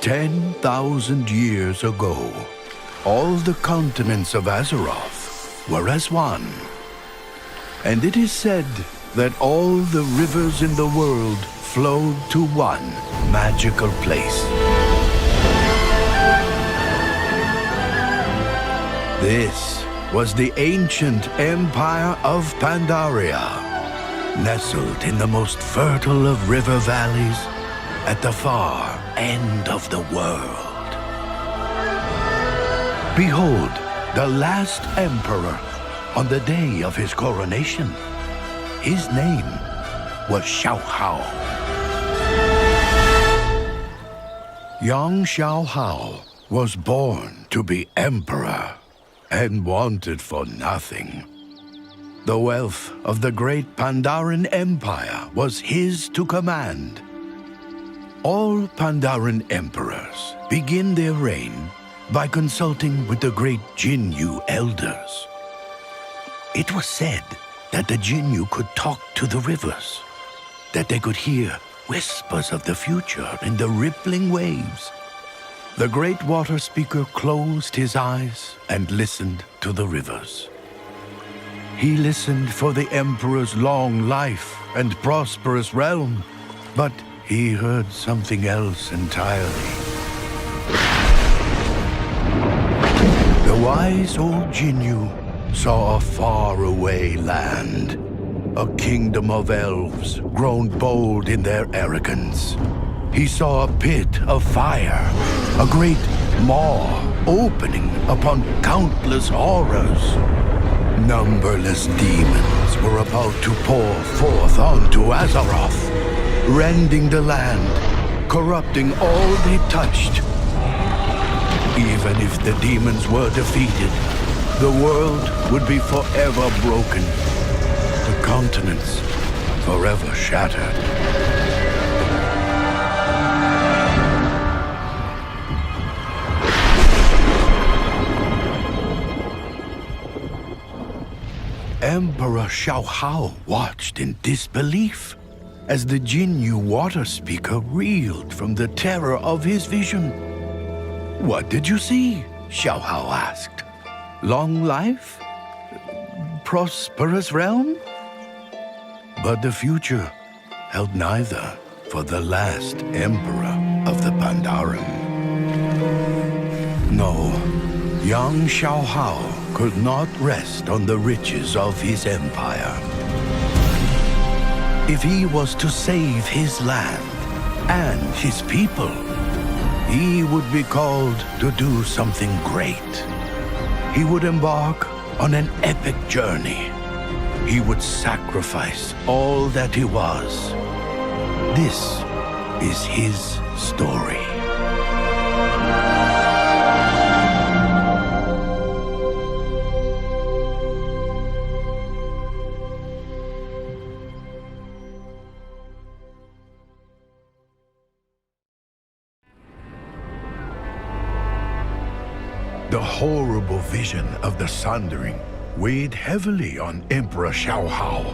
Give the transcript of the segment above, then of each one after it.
10,000 years ago, all the continents of Azeroth were as one. And it is said that all the rivers in the world flowed to one magical place. This was the ancient Empire of Pandaria, nestled in the most fertile of river valleys at the far end of the world. Behold, the last emperor on the day of his coronation. His name was Shaohao. Young Shaohao was born to be emperor and wanted for nothing. The wealth of the great Pandaren Empire was his to command. All Pandaren emperors begin their reign by consulting with the great Jinyu elders. It was said that the Jinyu could talk to the rivers, that they could hear whispers of the future in the rippling waves. The great water speaker closed his eyes and listened to the rivers. He listened for the emperor's long life and prosperous realm, but he heard something else entirely. The wise old Jinyu saw a faraway land, a kingdom of elves grown bold in their arrogance. He saw a pit of fire, a great maw opening upon countless horrors. Numberless demons were about to pour forth onto Azeroth, rending the land, corrupting all they touched. Even if the demons were defeated, the world would be forever broken, the continents forever shattered. Emperor Shaohao watched in disbelief as the Jinyu water speaker reeled from the terror of his vision. "What did you see?" Shaohao asked. "Long life? Prosperous realm?" But the future held neither for the last emperor of the Pandaren. No, young Shaohao could not rest on the riches of his empire. If he was to save his land and his people, he would be called to do something great. He would embark on an epic journey. He would sacrifice all that he was. This is his story. The horrible vision of the Sundering weighed heavily on Emperor Shaohao.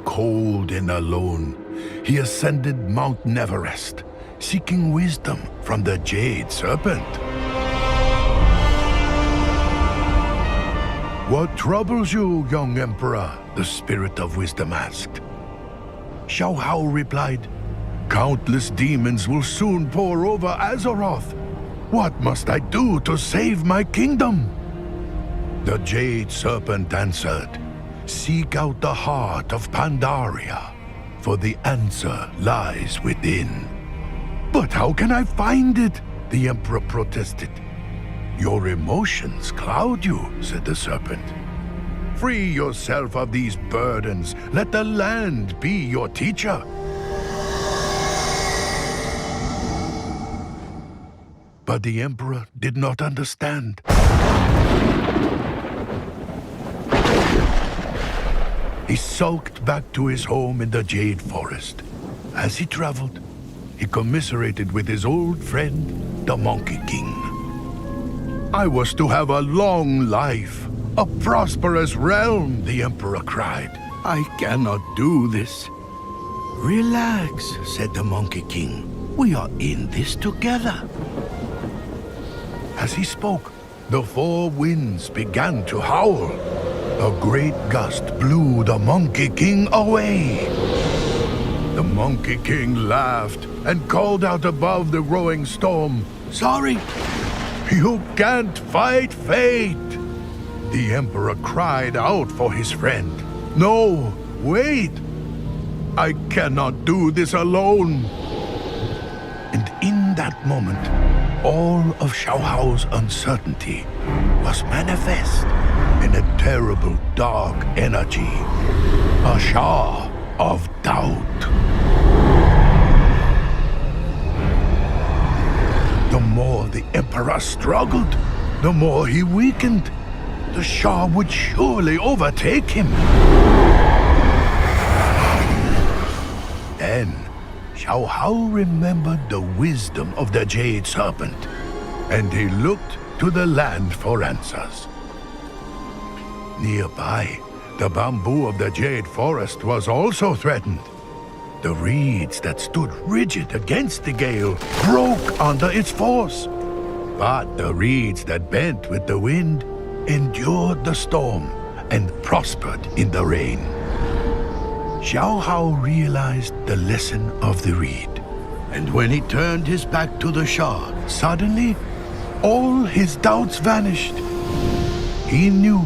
Cold and alone, he ascended Mount Everest, seeking wisdom from the Jade Serpent. "What troubles you, young Emperor?" the Spirit of Wisdom asked. Shaohao replied, "Countless demons will soon pour over Azeroth. What must I do to save my kingdom?" The Jade Serpent answered, "Seek out the heart of Pandaria, for the answer lies within." "But how can I find it?" the Emperor protested. "Your emotions cloud you," said the serpent. "Free yourself of these burdens. Let the land be your teacher." But the Emperor did not understand. He sulked back to his home in the Jade Forest. As he traveled, he commiserated with his old friend, the Monkey King. "I was to have a long life, a prosperous realm," the Emperor cried. I cannot do this. Relax, said the Monkey King. We are in this together. As he spoke, the four winds began to howl. A great gust blew the Monkey King away. The Monkey King laughed and called out above the growing storm, "Sorry, you can't fight fate." The Emperor cried out for his friend. "No, wait! I cannot do this alone." And in that moment, all of Shaohao's uncertainty was manifest in a terrible dark energy, a Shah of doubt. The more the Emperor struggled, the more he weakened. The Shah would surely overtake him. Then, Shaohao remembered the wisdom of the Jade Serpent, and he looked to the land for answers. Nearby, the bamboo of the Jade Forest was also threatened. The reeds that stood rigid against the gale broke under its force. But the reeds that bent with the wind endured the storm and prospered in the rain. Shaohao realized the lesson of the reed, and when he turned his back to the Shah, suddenly all his doubts vanished. He knew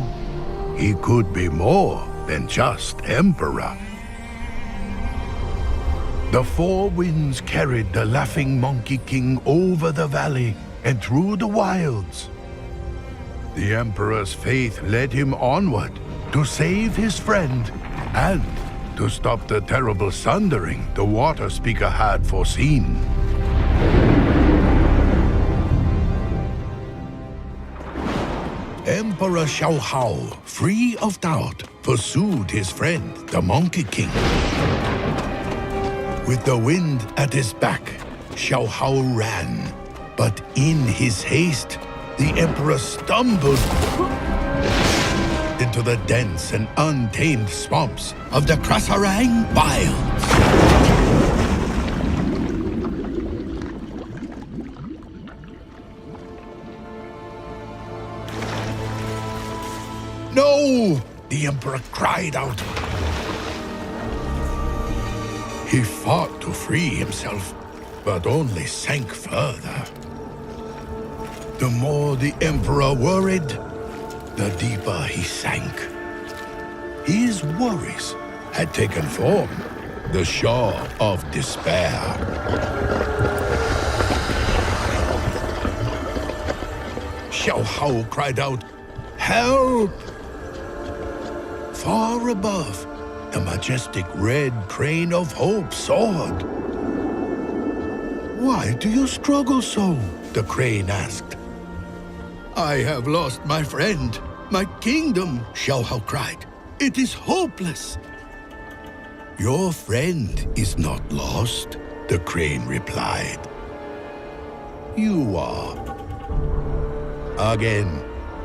he could be more than just Emperor. The four winds carried the laughing Monkey King over the valley and through the wilds. The Emperor's faith led him onward to save his friend and to stop the terrible sundering the Water Speaker had foreseen. Emperor Shaohao, free of doubt, pursued his friend, the Monkey King. With the wind at his back, Shaohao ran, but in his haste, the Emperor stumbled into the dense and untamed swamps of the Krasarang Wilds. "No!" the Emperor cried out. He fought to free himself, but only sank further. The more the Emperor worried, the deeper he sank. His worries had taken form, the Shah of despair. Shaohao cried out, "Help!" Far above, the majestic red crane of hope soared. "Why do you struggle so?" the crane asked. "I have lost my friend, my kingdom," Shaohao cried. "It is hopeless." "Your friend is not lost," the crane replied. "You are." Again,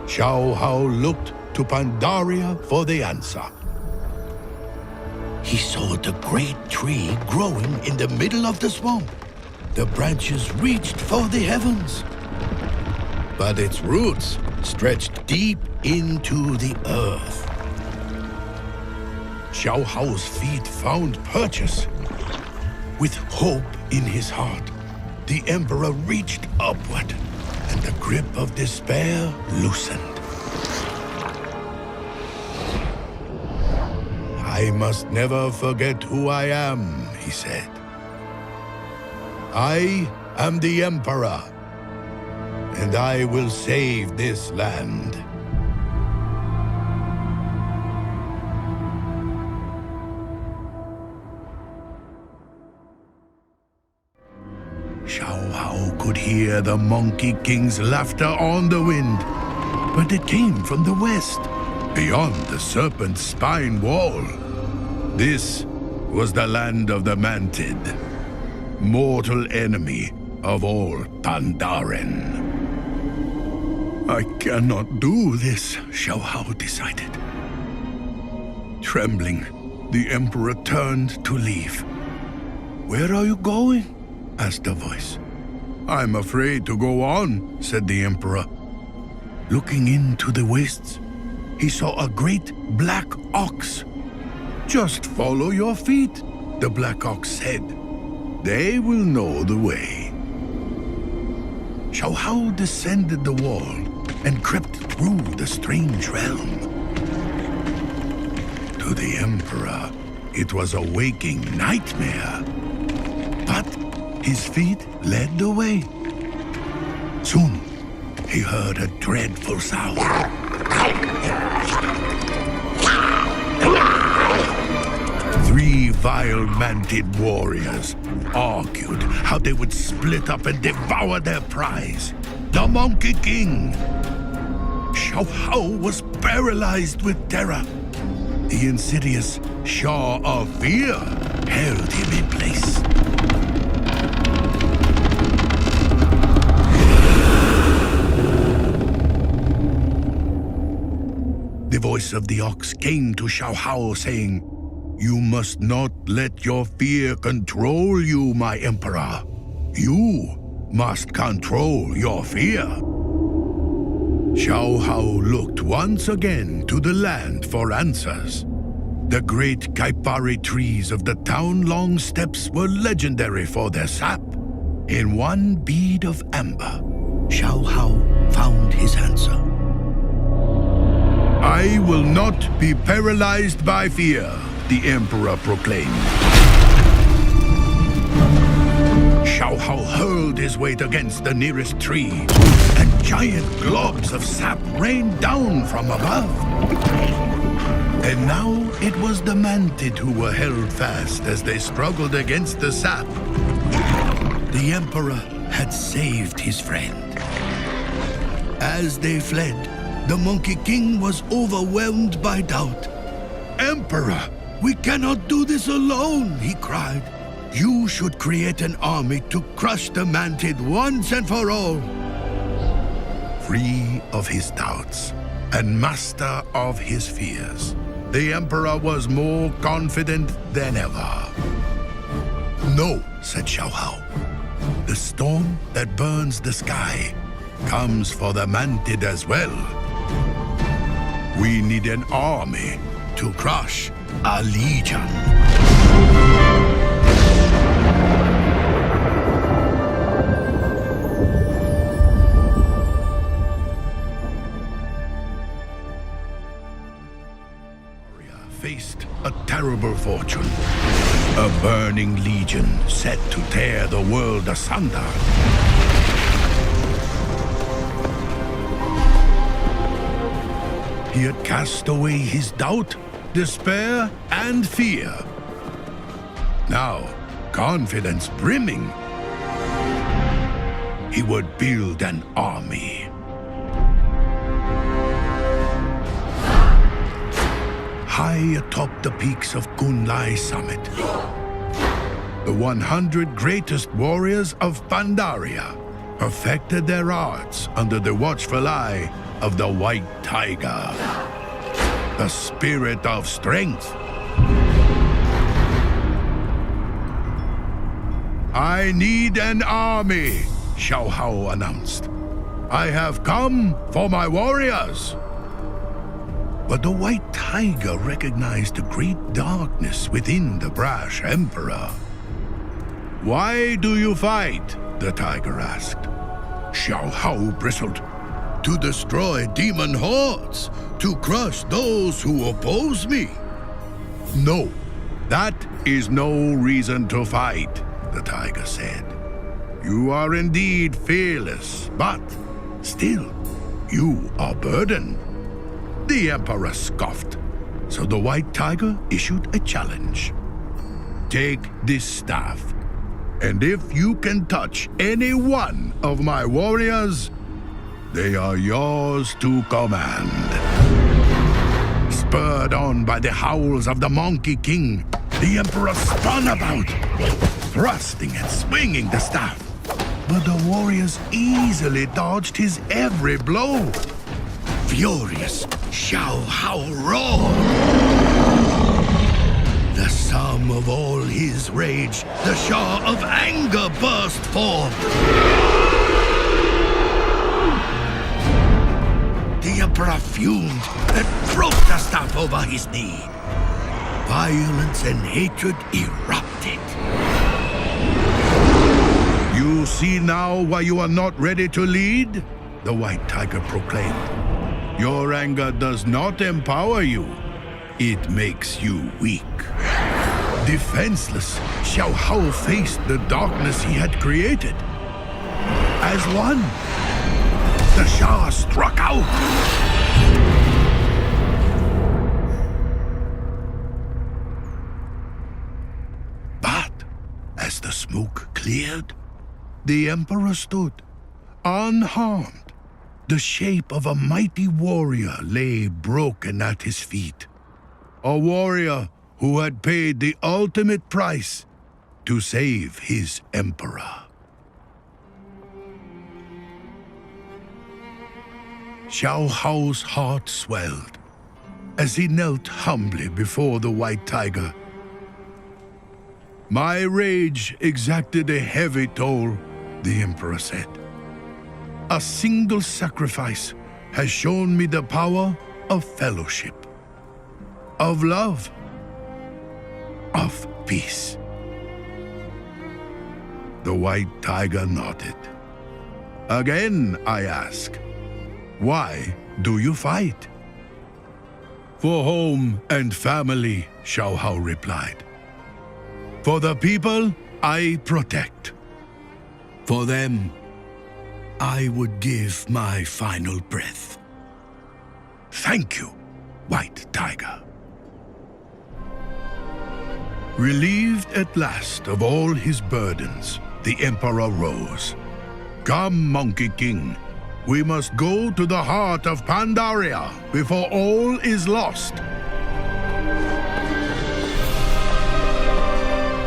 Shaohao looked to Pandaria for the answer. He saw the great tree growing in the middle of the swamp. The branches reached for the heavens, but its roots stretched deep into the earth. Shaohao's feet found purchase. With hope in his heart, the Emperor reached upward, and the grip of despair loosened. "I must never forget who I am," he said. "I am the Emperor, and I will save this land." Shaohao could hear the Monkey King's laughter on the wind, but it came from the west, beyond the serpent's spine wall. This was the land of the Mantid, mortal enemy of all Pandaren. "I cannot do this," Shaohao decided. Trembling, The Emperor turned to leave. "Where are you going?" asked a voice. "I'm afraid to go on," said the Emperor. Looking into the wastes, he saw a great black ox. "Just follow your feet," the black ox said. "They will know the way." Shaohao descended the wall and crept through the strange realm. To the Emperor, it was a waking nightmare. But his feet led the way. Soon, he heard a dreadful sound. Three vile-manted warriors argued how they would split up and devour their prize, the Monkey King. Shaohao was paralyzed with terror. The insidious Shaw of Fear held him in place. The voice of the ox came to Shaohao, saying, "You must not let your fear control you, my Emperor. You must control your fear." Shaohao looked once again to the land for answers. The great Campfire trees of the town-long steppes were legendary for their sap. In one bead of amber, Shaohao found his answer. "I will not be paralyzed by fear," the Emperor proclaimed. Shaohao hurled his weight against the nearest tree, and giant globs of sap rained down from above. And now it was the manted who were held fast as they struggled against the sap. The Emperor had saved his friend. As they fled, the Monkey King was overwhelmed by doubt. "Emperor, we cannot do this alone," he cried. "You should create an army to crush the manted once and for all." Free of his doubts and master of his fears, the Emperor was more confident than ever. "No," said Shaohao. "The storm that burns the sky comes for the manted as well. We need an army to crush a legion." Faced a terrible fortune. A burning legion set to tear the world asunder. He had cast away his doubt, despair, and fear. Now, confidence brimming, he would build an army. High atop the peaks of Kunlai Summit, the 100 greatest warriors of Pandaria perfected their arts under the watchful eye of the White Tiger, the spirit of strength. "I need an army," Shaohao announced. "I have come for my warriors." But the White Tiger recognized the great darkness within the brash Emperor. "Why do you fight?" the tiger asked. Shaohao bristled. "To destroy demon hordes, to crush those who oppose me." "No, that is no reason to fight," the tiger said. "You are indeed fearless, but still, you are burdened." The Emperor scoffed, so the White Tiger issued a challenge. "Take this staff, and if you can touch any one of my warriors, they are yours to command." Spurred on by the howls of the Monkey King, the Emperor spun about, thrusting and swinging the staff. But the warriors easily dodged his every blow. Furious, Shaohao roared. the sum of all his rage, the Shah of anger burst forth. The Emperor fumed and broke the staff over his knee. Violence and hatred erupted. You see now why you are not ready to lead? The White Tiger proclaimed. Your anger does not empower you. It makes you weak. Defenseless, Shaohao faced the darkness he had created. As one, the Shah struck out. But as the smoke cleared, the Emperor stood, unharmed. The shape of a mighty warrior lay broken at his feet. A warrior who had paid the ultimate price to save his emperor. Shaohao's heart swelled as he knelt humbly before the White Tiger. My rage exacted a heavy toll, the Emperor said. A single sacrifice has shown me the power of fellowship, of love, of peace. The White Tiger nodded. Again, I ask, why do you fight? For home and family, Shaohao replied. For the people I protect. For them, I would give my final breath. Thank you, White Tiger. Relieved at last of all his burdens, the Emperor rose. Come, Monkey King, we must go to the heart of Pandaria before all is lost.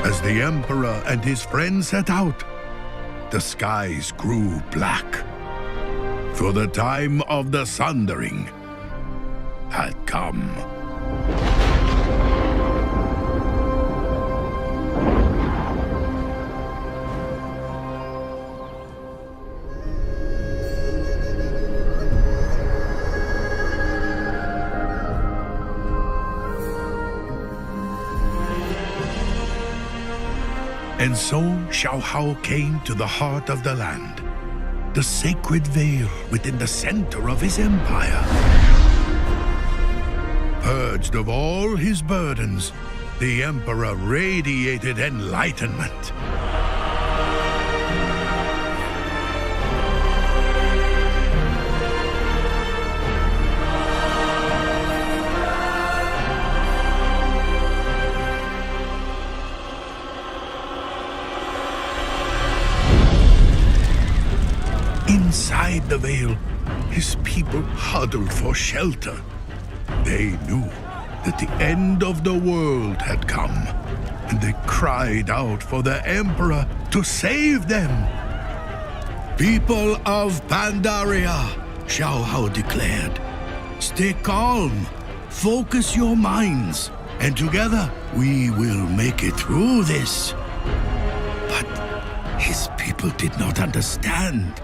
As the Emperor and his friends set out, the skies grew black, for the time of the sundering had come. And so Shaohao came to the heart of the land, the sacred veil within the center of his empire. Purged of all his burdens, the Emperor radiated enlightenment. Inside the veil, his people huddled for shelter. They knew that the end of the world had come, and they cried out for the Emperor to save them. People of Pandaria, Shaohao declared, stay calm, focus your minds, and together we will make it through this. But his people did not understand.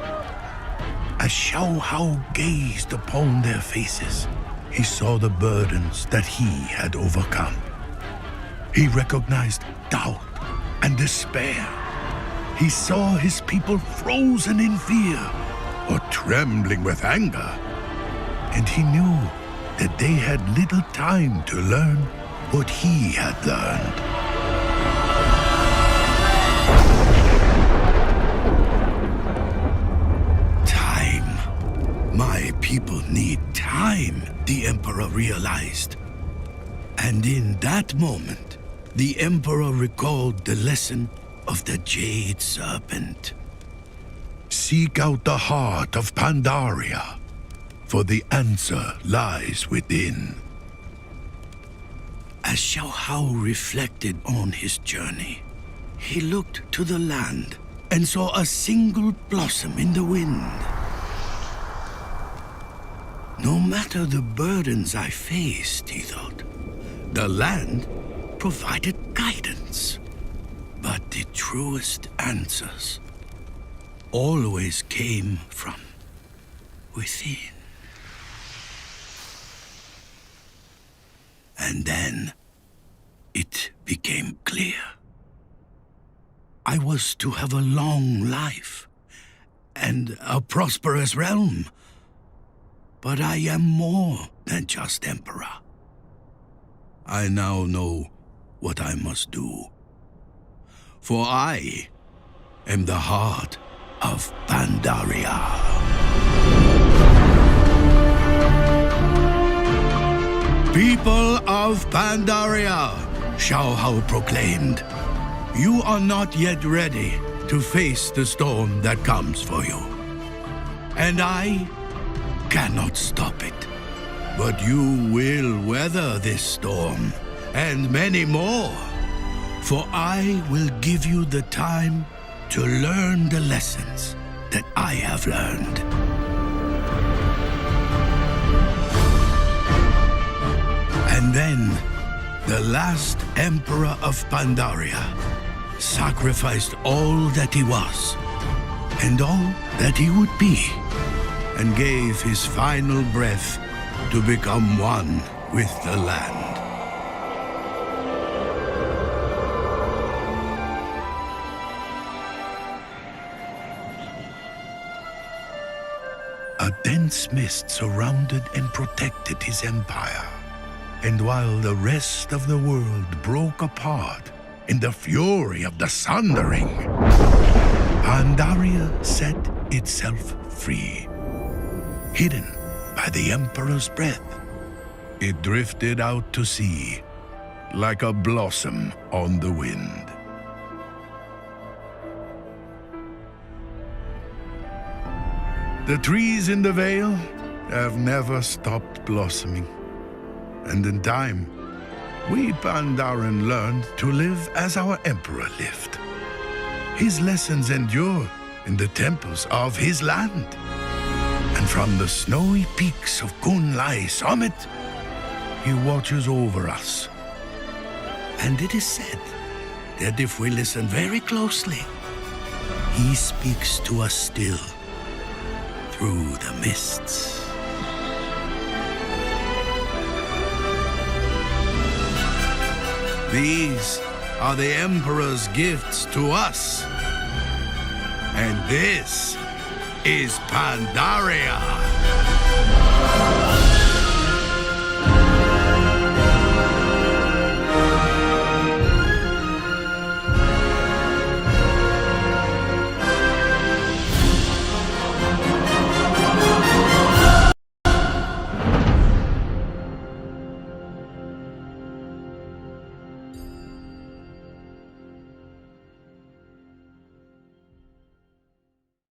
As Shaohao gazed upon their faces, he saw the burdens that he had overcome. He recognized doubt and despair. He saw his people frozen in fear or trembling with anger. And he knew that they had little time to learn what he had learned. My people need time, the Emperor realized. And in that moment, the Emperor recalled the lesson of the Jade Serpent. Seek out the heart of Pandaria, for the answer lies within. As Shaohao reflected on his journey, he looked to the land and saw a single blossom in the wind. No matter the burdens I faced, he thought, the land provided guidance. But the truest answers always came from within. And then it became clear. I was to have a long life and a prosperous realm. But I am more than just Emperor. I now know what I must do. For I am the heart of Pandaria. People of Pandaria, Shaohao proclaimed, you are not yet ready to face the storm that comes for you. And I cannot stop it. But you will weather this storm, and many more. For I will give you the time to learn the lessons that I have learned. And then, the last Emperor of Pandaria sacrificed all that he was, and all that he would be, and gave his final breath to become one with the land. A dense mist surrounded and protected his empire. And while the rest of the world broke apart in the fury of the Sundering, Pandaria set itself free. Hidden by the Emperor's breath, it drifted out to sea like a blossom on the wind. The trees in the Vale have never stopped blossoming. And in time, we Pandaren learned to live as our Emperor lived. His lessons endure in the temples of his land. And from the snowy peaks of Kunlai summit, he watches over us. And it is said that if we listen very closely, he speaks to us still through the mists. These are the Emperor's gifts to us. And this is Pandaria.